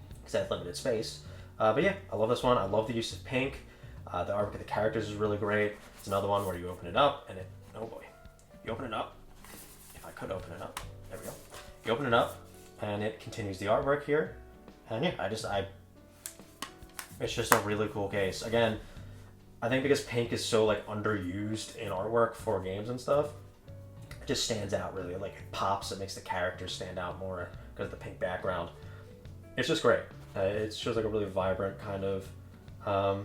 Because I had limited space. But yeah, I love this one. I love the use of pink. The artwork of the characters is really great. It's another one where you open it up and it, oh boy. You open it up. If I could open it up. There we go. You open it up and it continues the artwork here. And yeah, it's just a really cool case. Again, I think because pink is so like underused in artwork for games and stuff, it just stands out really. Like it pops, it makes the characters stand out more because of the pink background. It's just great. It shows like a really vibrant kind of, I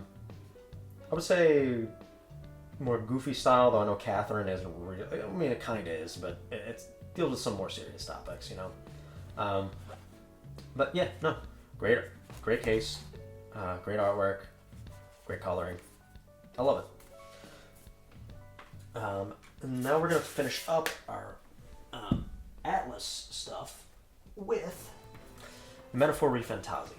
would say, more goofy style, though I know Catherine isn't really, I mean it kind of is, but it deals with some more serious topics, you know. But yeah, no, great case, great artwork, great coloring. I love it. And now we're going to finish up our Atlas stuff with Metaphor Fantastica.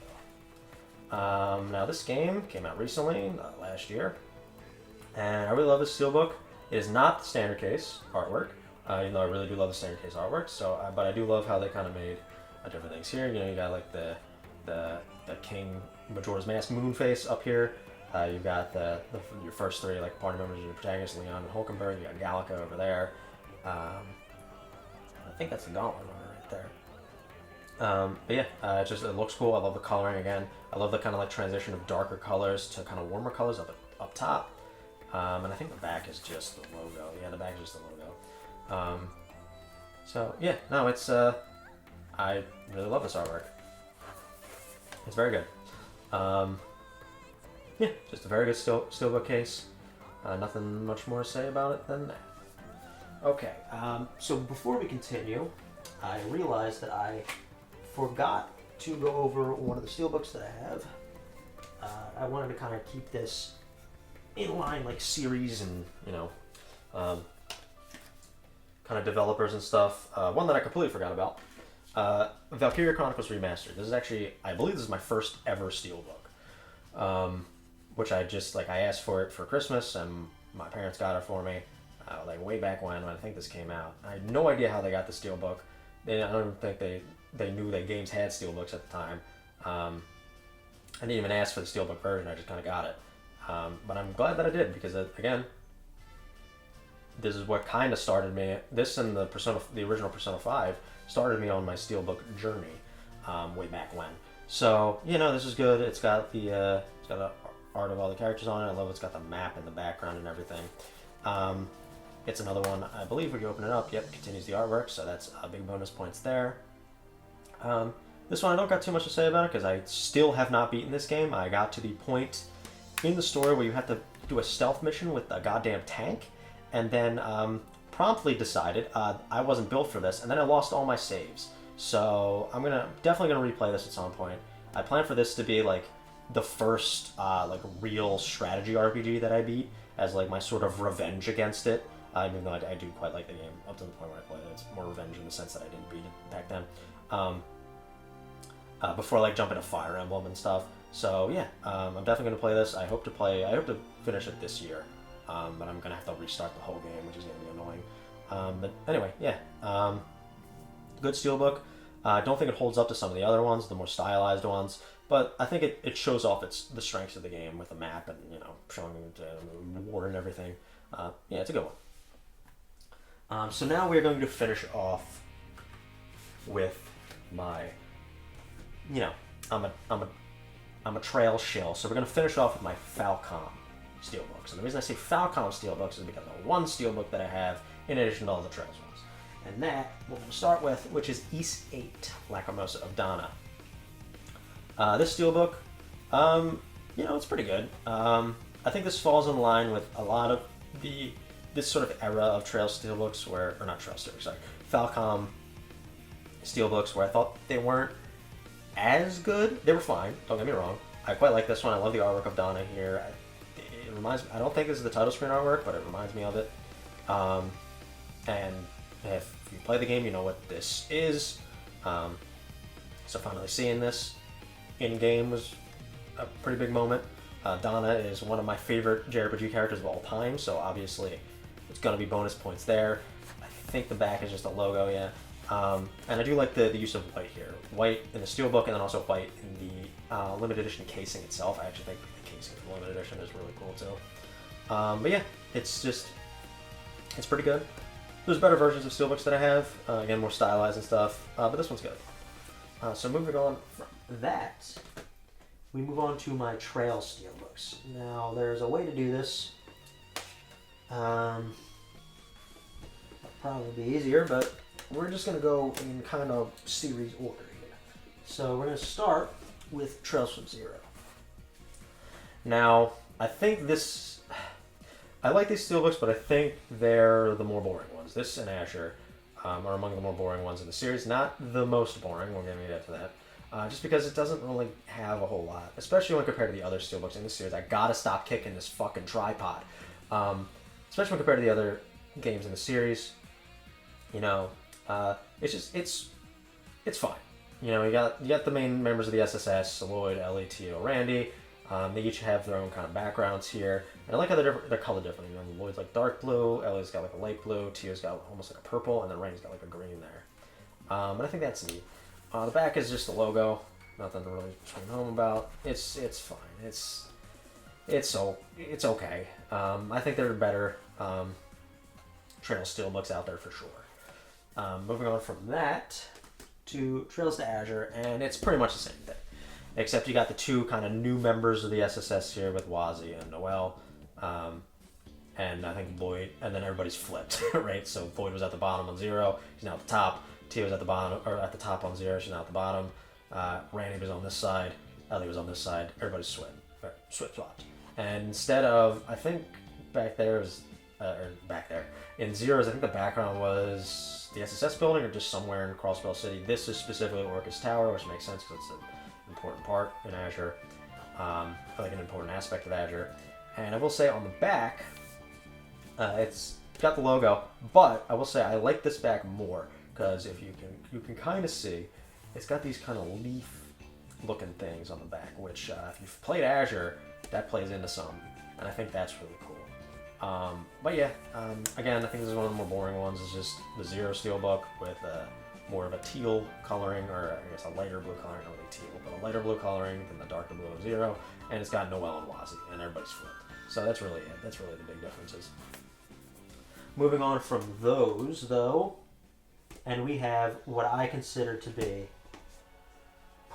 Now this game came out recently, last year, and I really love this steelbook. It is not the standard case artwork, even though I really do love the standard case artwork. So, but I do love how they kind of made different things here. You know, you got like the King Majora's Mask moon face up here. You've got your first 3 like party members of your protagonist, Leon and Hulkenberg. You got Gallica over there. I think that's the Gauntlet one right there. But yeah, it looks cool. I love the coloring again. I love the kind of like transition of darker colors to kind of warmer colors up top. And I think the back is just the logo. Yeah, the back is just the logo. So yeah, no, it's I really love this artwork. It's very good. Yeah, just a very good steelbook case. Nothing much more to say about it than that. Okay, so before we continue, I realized that I forgot to go over one of the steelbooks that I have. I wanted to kind of keep this in line, like series and, you know, kind of developers and stuff. One that I completely forgot about. Valkyria Chronicles Remastered. This is actually, I believe this is my first ever steelbook. Which I just, like, I asked for it for Christmas, and my parents got it for me, like, way back when I think this came out. I had no idea how they got the steelbook. I don't even think they knew that games had steelbooks at the time. I didn't even ask for the steelbook version, I just kind of got it. But I'm glad that I did, because, again, this is what kind of started me. This and the original Persona 5 started me on my steelbook journey way back when. So, you know, this is good. It's got the art of all the characters on it. I love it's got the map in the background and everything. It's another one, I believe, when you open it up, yep, continues the artwork, so that's big bonus points there. This one I don't got too much to say about it, because I still have not beaten this game. I got to the point in the story where you have to do a stealth mission with a goddamn tank, and then promptly decided I wasn't built for this, and then I lost all my saves. So I'm definitely gonna replay this at some point. I plan for this to be like the first like real strategy RPG that I beat, as like my sort of revenge against it. Even though I do quite like the game up to the point where I played it. It's more revenge in the sense that I didn't beat it back then. Before like jump into Fire Emblem and stuff. So yeah, I'm definitely gonna play this. I hope to finish it this year. But I'm gonna have to restart the whole game, which is gonna be annoying. But anyway, yeah. Good steelbook. I don't think it holds up to some of the other ones, the more stylized ones, but I think it shows off the strengths of the game with the map and, you know, showing war and everything. Yeah, it's a good one. So now we're going to finish off with my, you know, I'm a trail shill, so we're going to finish off with my Falcom Steelbooks. And the reason I say Falcom Steelbooks is because of one Steelbook that I have in addition to all the Trails ones. And that, we'll start with, which is East 8, Lacrimosa of Donna. This Steelbook, you know, it's pretty good. I think this falls in line with a lot of this sort of era of Trail Steelbooks where, or not Trail Steelbooks, sorry, Falcom Steelbooks where I thought they weren't as good. They were fine, don't get me wrong. I quite like this one. I love the artwork of Donna here. It reminds me, I don't think this is the title screen artwork, but it reminds me of it. And if you play the game, you know what this is. So finally seeing this in-game was a pretty big moment. Donna is one of my favorite JRPG characters of all time, so obviously it's going to be bonus points there. I think the back is just a logo, yeah. And I do like the use of white here. White in the Steelbook and then also white in the limited edition casing itself. I actually think the casing for the limited edition is really cool too. But yeah, it's pretty good. There's better versions of Steelbooks that I have, again, more stylized and stuff, but this one's good. So moving on from that, we move on to my Trail Steelbooks. Now, there's a way to do this. Probably be easier, but we're just going to go in kind of series order here. So we're going to start with Trails from Zero. Now, I think I like these Steelbooks, but I think they're the more boring ones. This and Azure are among the more boring ones in the series. Not the most boring, we're going to get to that. Just because it doesn't really have a whole lot, especially when compared to the other Steelbooks in the series. I gotta stop kicking this fucking tripod. Especially when compared to the other games in the series. You know, it's fine. You know, you got the main members of the SSS, Lloyd, Ellie, Tio, Randy. They each have their own kind of backgrounds here. And I like how they're colored differently. You know, Lloyd's like dark blue, Ellie's got like a light blue, Tio's got almost like a purple, and then Randy's got like a green there. And I think that's neat. The back is just the logo. Nothing to really swing home about. It's fine. It's okay. I think there are better Trail Steelbooks out there for sure. Moving on from that to Trails to Azure, and it's pretty much the same thing. Except you got the two kind of new members of the SSS here with Wazi and Noel. And I think Lloyd, and then everybody's flipped, right? So Lloyd was at the bottom on 0, he's now at the top. Tia was at the bottom, or at the top on 0, she's now at the bottom. Randy was on this side, Ellie was on this side, everybody's swapped. And instead of, I think back there is, or back there, in Zeros, I think the background was the SSS building or just somewhere in Crossbell City. This is specifically Orcus Tower, which makes sense because it's an important part in Azure, like an important aspect of Azure. And I will say on the back, it's got the logo, but I will say I like this back more because if you can kind of see, it's got these kind of leaf looking things on the back, which if you've played Azure, that plays into some, and I think that's really cool. But yeah, again, I think this is one of the more boring ones. It's just the Zero Steelbook with more of a teal coloring, or I guess a lighter blue coloring, not really teal, but a lighter blue coloring than the darker blue of Zero, and it's got Noel and Wazi, and everybody's flipped. So that's really it. That's really the big differences. Moving on from those, though, and we have what I consider to be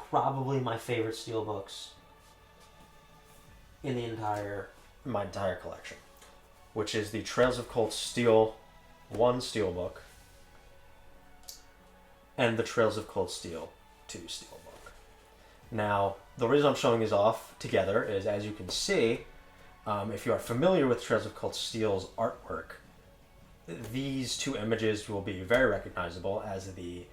probably my favorite Steelbooks in my entire collection, which is the Trails of Cold Steel 1 Steelbook and the Trails of Cold Steel 2 Steelbook. Now, the reason I'm showing these off together is, as you can see, if you are familiar with Trails of Cold Steel's artwork, these two images will be very recognizable as the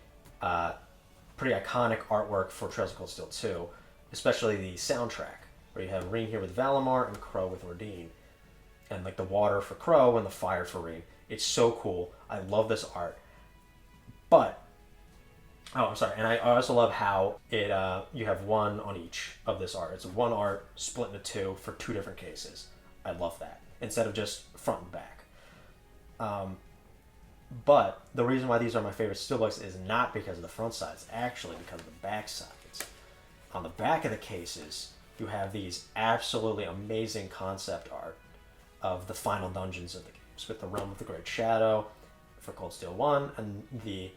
pretty iconic artwork for Trails of Cold Steel 2, especially the soundtrack, where you have Reen here with Valimar and Crow with Ordine, and like the water for Crow and the fire for Reen. It's so cool. I love this art. But, oh, I'm sorry, and I also love how it you have one on each of this art. It's one art split into two for two different cases. I love that, instead of just front and back. But the reason why these are my favorite Steelbooks is not because of the front sides, actually because of the back sides. On the back of the cases, you have these absolutely amazing concept art of the final dungeons of the games, with the Realm of the Great Shadow for Cold Steel 1 and the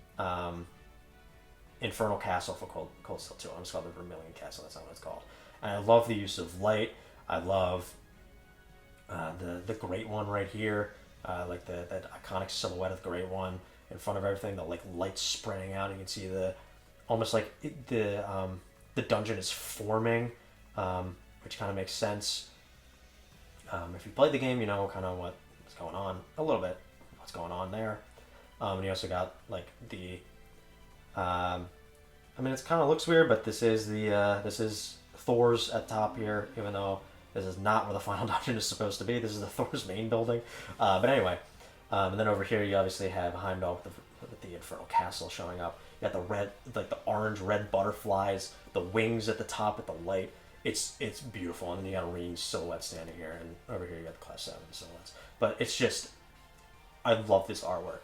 Infernal Castle for Cold Steel 2. I'm just called the Vermilion Castle, that's not what it's called. And I love the use of light. I love the Great One right here, like that iconic silhouette of the Great One in front of everything, the like light spreading out. You can see almost like the dungeon is forming, which kind of makes sense. If you played the game, you know kind of what's going on a little bit. What's going on there? And you also got like the. I mean, it kind of looks weird, but this is Thor's at top here, even though this is not where the final dungeon is supposed to be. This is the Thor's main building. But anyway, and then over here you obviously have Heimdall with the Infernal Castle showing up. You got the red, like the orange-red butterflies, the wings at the top with the light. It's beautiful. And then you got a Reen silhouette standing here, and over here you got the Class 7 silhouettes. But it's just, I love this artwork.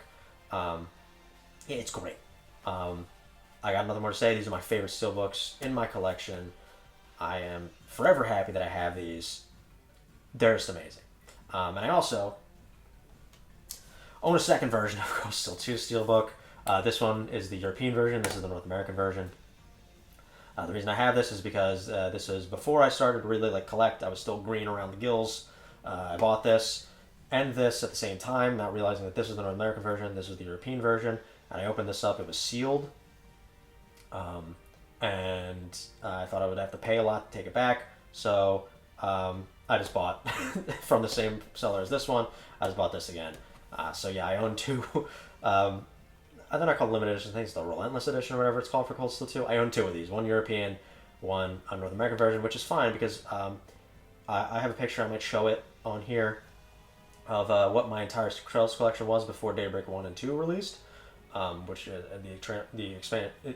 It's great. I got nothing more to say. These are my favorite Steelbooks in my collection. I am forever happy that I have these. They're just amazing. And I also own a second version of Cold Steel 2 Steelbook. This one is the European version. This is the North American version. The reason I have this is because this was before I started to really like collect. I was still green around the gills. I bought this and this at the same time, not realizing that this was the North American version. This was the European version. And I opened this up. It was sealed. And I thought I would have to pay a lot to take it back. So I just bought from the same seller as this one. I just bought this again. So yeah, I own two. They're not called limited edition. I think it's the Relentless edition or whatever it's called for Cold Steel 2. I own two of these. One European, one a North American version, which is fine because I have a picture. I might show it on here of what my entire Trails collection was before Daybreak 1 and 2 released. Which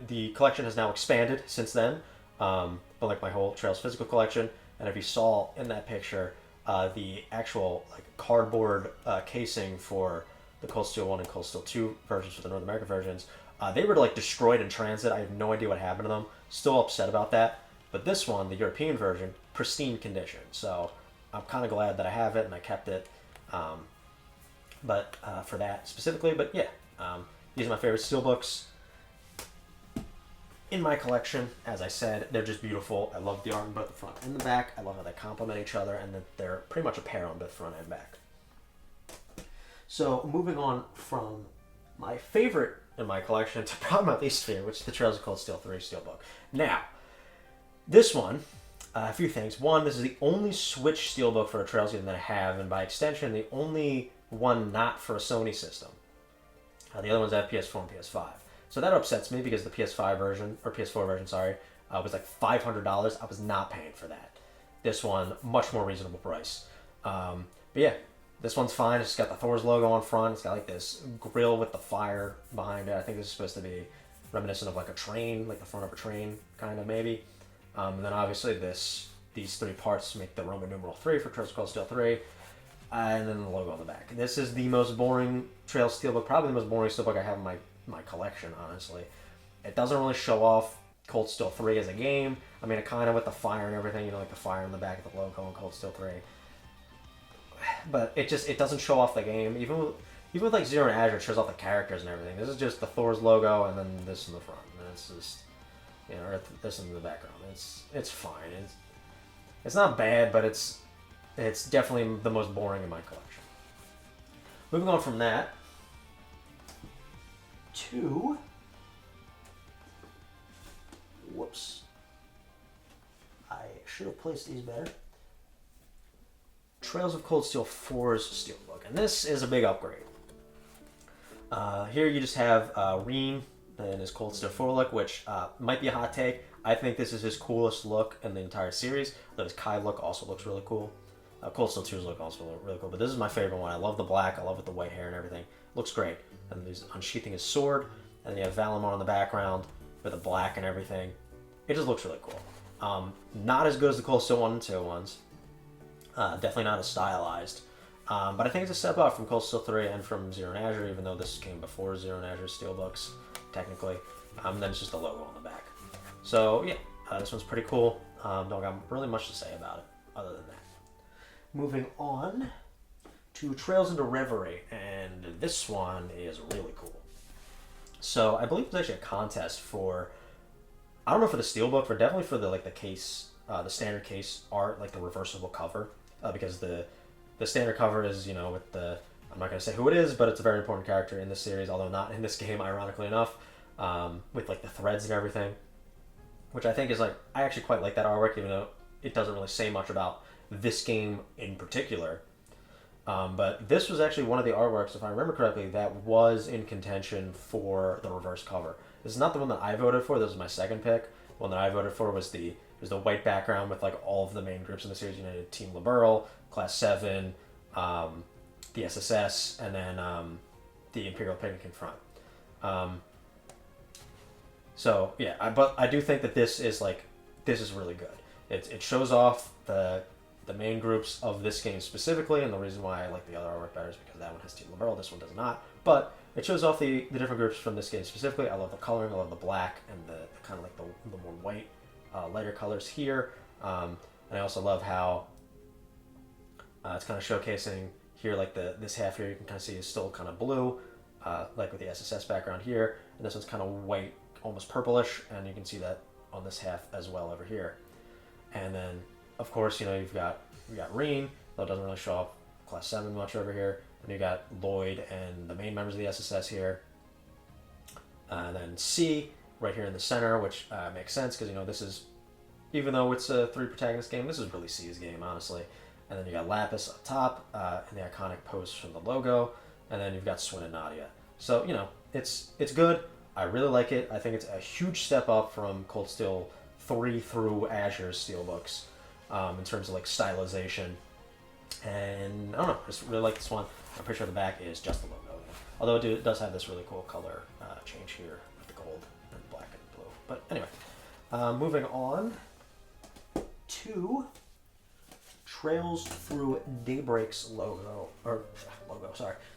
the collection has now expanded since then, but like my whole Trails physical collection. And if you saw in that picture, the actual like cardboard casing for the Cold Steel 1 and Cold Steel 2 versions for the North American versions, they were like destroyed in transit. I have no idea what happened to them. Still upset about that. But this one, the European version, pristine condition. So I'm kind of glad that I have it and I kept it. But for that specifically, but yeah. These are my favorite Steelbooks in my collection. As I said, they're just beautiful. I love the art on both the front and the back. I love how they complement each other and that they're pretty much a pair on both front and back. So moving on from my favorite in my collection to probably my least favorite, which is the Trails of Cold Steel 3 Steelbook. Now, this one, a few things. One, this is the only Switch Steelbook for a Trails game that I have, and by extension, the only one not for a Sony system. The other ones have PS4 and PS5. So that upsets me because the PS5 version, or PS4 version, sorry, was like $500. I was not paying for that. This one, much more reasonable price. But yeah, this one's fine. It's got the Thor's logo on front. It's got like this grill with the fire behind it. I think this is supposed to be reminiscent of like a train, like the front of a train, kind of maybe. And then obviously these three parts make the Roman numeral 3 for Trails of Cold Steel 3. And then the logo on the back. This is the most boring Trails Steelbook, probably the most boring Steelbook I have in my collection, honestly. It doesn't really show off Cold Steel 3 as a game. I mean, it kind of with the fire and everything, you know, like the fire on the back of the logo on Cold Steel 3. But it doesn't show off the game. Even with like Zero and Azure, it shows off the characters and everything. This is just the Thor's logo and then this in the front. And it's just, you know, or this in the background. It's fine. It's not bad, but it's definitely the most boring in my collection. Moving on from that to... Whoops. I should have placed these better. Trails of Cold Steel 4's Steelbook. And this is a big upgrade. Here you just have Reen and his Cold Steel 4 look, which might be a hot take. I think this is his coolest look in the entire series. Though his Kai look also looks really cool. Cold Steel 2's look also really cool, but this is my favorite one. I love the black. I love it with the white hair and everything. Looks great. And he's unsheathing his sword, and then you have Valimar in the background with the black and everything. It just looks really cool. Not as good as the Cold Steel 1 and 2 ones. Definitely not as stylized. But I think it's a step up from Cold Steel 3 and from Zero and Azure, even though this came before Zero and Azure Steelbooks, technically. Then it's just the logo on the back. So yeah, this one's pretty cool. Don't got really much to say about it other than that. Moving on to Trails into Reverie, and this one is really cool. So I believe there's actually a contest for, I don't know for the Steelbook, but definitely for the like the case, the standard case art, like the reversible cover, because the standard cover is, you know, with the, I'm not going to say who it is, but it's a very important character in this series, although not in this game, ironically enough, with like the threads and everything, which I think is like, I actually quite like that artwork, even though it doesn't really say much about this game in particular. But this was actually one of the artworks, if I remember correctly, that was in contention for the reverse cover. This is not the one that I voted for. This was my second pick. The one that I voted for was the white background with like all of the main groups in the series. You know, Team Liberl, Class 7, the SSS, and then the Imperial Picnic in front. So yeah, but I do think that this is really good. It shows off the main groups of this game specifically, and the reason why I like the other artwork better is because that one has Team Liberl, this one does not. But it shows off the different groups from this game specifically. I love the coloring, I love the black, and the kind of like the more white, lighter colors here. And I also love how it's kind of showcasing here, like this half here you can kind of see is still kind of blue, like with the SSS background here, and this one's kind of white, almost purplish, and you can see that on this half as well over here. And then of course, you know, you got Reen, though it doesn't really show up Class 7 much over here. And you got Lloyd and the main members of the SSS here. And then C right here in the center, which makes sense because, you know, this is, even though it's a 3 protagonist game, this is really C's game, honestly. And then you got Lapis up top, and the iconic pose from the logo. And then you've got Swin and Nadia. So, you know, it's good. I really like it. I think it's a huge step up from Cold Steel 3 through Azure's Steelbooks. In terms of like stylization, and I don't know, I just really like this one. I'm pretty sure the back is just the logo, although it does have this really cool color change here with the gold and black and blue. But anyway, moving on to Trails Through Daybreak's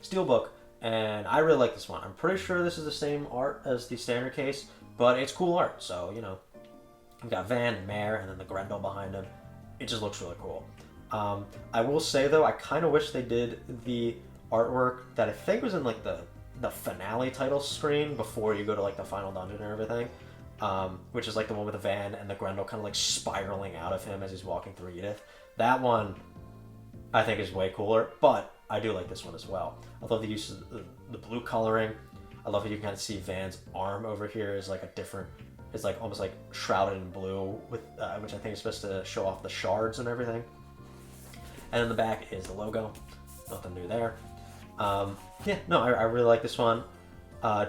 Steelbook, and I really like this one. I'm pretty sure this is the same art as the standard case, but it's cool art, so you know, we've got Van and Mare and then the Grendel behind him. It just looks really cool. I will say though, I kind of wish they did the artwork that I think was in like the finale title screen before you go to like the final dungeon and everything, which is like the one with the Van and the Grendel kind of like spiraling out of him as he's walking through Edith. That one I think is way cooler, but I do like this one as well. I love the use of the blue coloring. I love how you can kind of see Van's arm over here is like a different, it's like almost like shrouded in blue, with which I think is supposed to show off the shards and everything. And in the back is the logo. Nothing new there. Yeah, no, I really like this one. I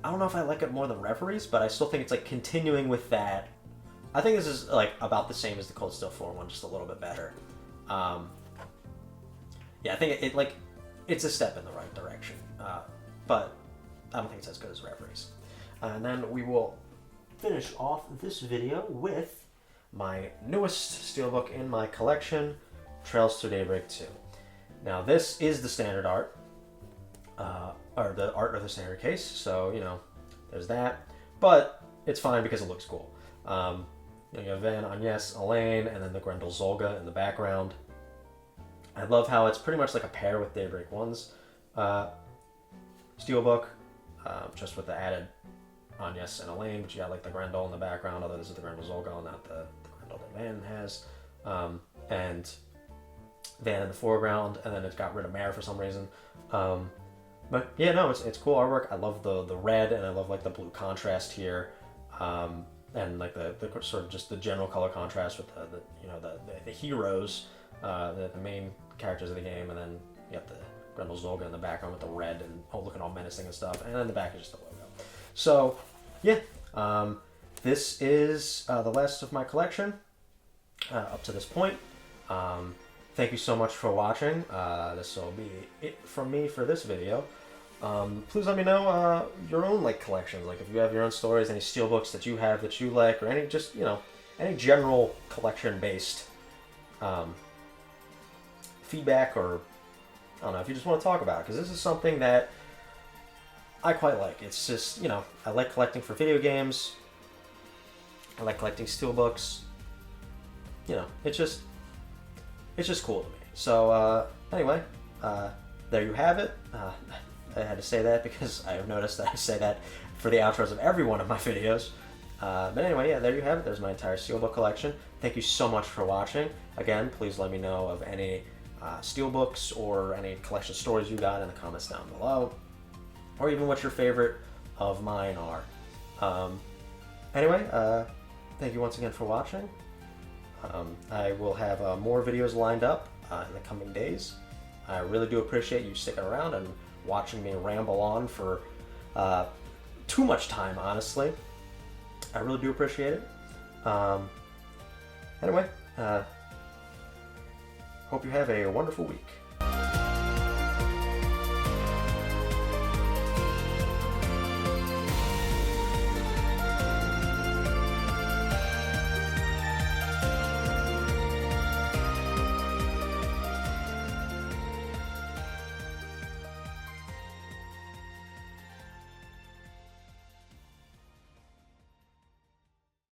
don't know if I like it more than Reverie's, but I still think it's like continuing with that. I think this is like about the same as the Cold Steel 4 one, just a little bit better. Yeah, I think it's a step in the right direction, but I don't think it's as good as Reverie's. And then we will finish off this video with my newest Steelbook in my collection, Trails Through Daybreak 2. Now this is the standard art, or the art of the standard case, so you know, there's that. But it's fine because it looks cool. You have Van, Agnes, Elaine, and then the Grendel Zolga in the background. I love how it's pretty much like a pair with Daybreak 1's Steelbook, just with the added Agnes and Elaine, but you got like the Grendel in the background, although this is the Grendel Zolga, not the Grendel that Van has. And Van in the foreground, and then it got rid of Mare for some reason. But yeah, no, it's cool artwork. I love the red, and I love like the blue contrast here, and like the sort of just the general color contrast with the heroes, the main characters of the game, and then you got the Grendel Zolga in the background with the red and looking all menacing and stuff, and then the back is just the logo. So yeah, this is the last of my collection up to this point. Thank you so much for watching. This will be it from me for this video. Please let me know your own like collections, like if you have your own stories, any Steelbooks that you have that you like, or any just any general collection based feedback, or I don't know, if you just want to talk about it, because this is something that I quite like. It's just, you know, I like collecting for video games. I like collecting steelbooks. You know, it's just cool to me. So anyway, there you have it. I had to say that because I have noticed that I say that for the outros of every one of my videos. But anyway, yeah, there you have it. There's my entire steelbook collection. Thank you so much for watching. Again, please let me know of any steelbooks or any collection stories you got in the comments down below, or even what your favorite of mine are. Anyway, thank you once again for watching. I will have more videos lined up in the coming days. I really do appreciate you sticking around and watching me ramble on for too much time, honestly. I really do appreciate it. Anyway, hope you have a wonderful week.